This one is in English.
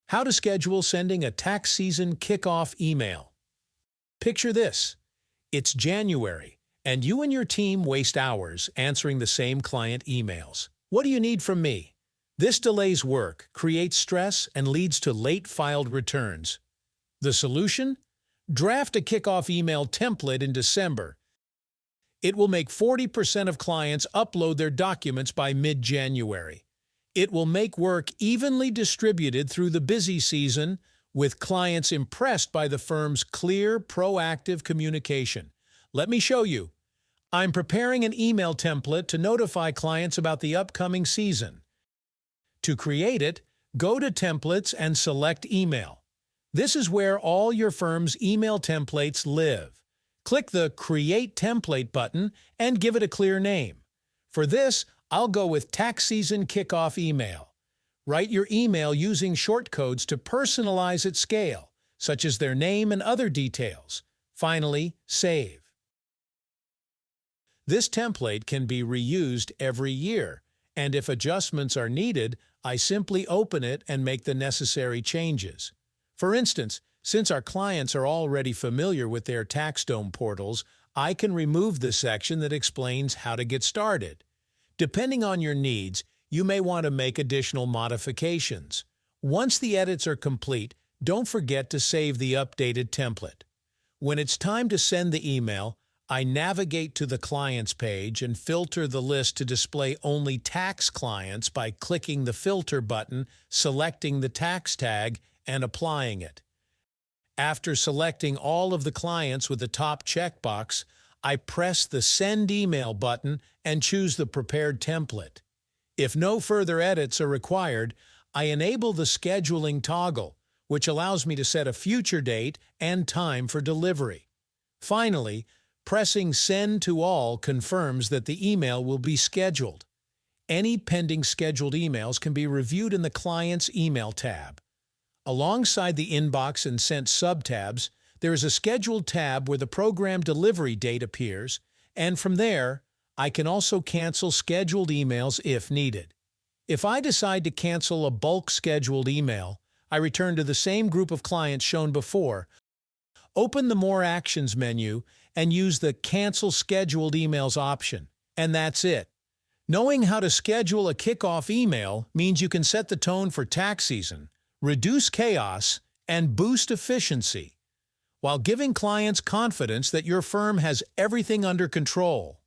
How to schedule sending a tax season kickoff email. Picture this. It's January, and you and your team waste hours answering the same client emails. What do you need from me? This delays work, creates stress, and leads to late filed returns. The solution? Draft a kickoff email template in December. It will make 40% of clients upload their documents by mid-January. It will make work evenly distributed through the busy season, with clients impressed by the firm's clear, proactive communication. Let me show you. I'm preparing an email template to notify clients about the upcoming season. To create it, go to Templates and select Email. This is where all your firm's email templates live. Click the Create Template button and give it a clear name. For this, I'll go with Tax Season Kickoff Email. Write your email using shortcodes to personalize at scale, such as their name and other details. Finally, save. This template can be reused every year, and if adjustments are needed, I simply open it and make the necessary changes. For instance, since our clients are already familiar with their TaxDome portals, I can remove the section that explains how to get started. Depending on your needs, you may want to make additional modifications. Once the edits are complete, don't forget to save the updated template. When it's time to send the email, I navigate to the Clients page and filter the list to display only tax clients by clicking the Filter button, selecting the tax tag, and applying it. After selecting all of the clients with the top checkbox, I press the Send Email button and choose the prepared template. If no further edits are required, I enable the scheduling toggle, which allows me to set a future date and time for delivery. Finally, pressing Send to All confirms that the email will be scheduled. Any pending scheduled emails can be reviewed in the Client's Email tab. Alongside the Inbox and Sent subtabs, there is a Scheduled tab where the program delivery date appears, and from there, I can also cancel scheduled emails if needed. If I decide to cancel a bulk scheduled email, I return to the same group of clients shown before, open the More Actions menu, and use the Cancel Scheduled Emails option. And that's it. Knowing how to schedule a kickoff email means you can set the tone for tax season, reduce chaos, and boost efficiency, while giving clients confidence that your firm has everything under control.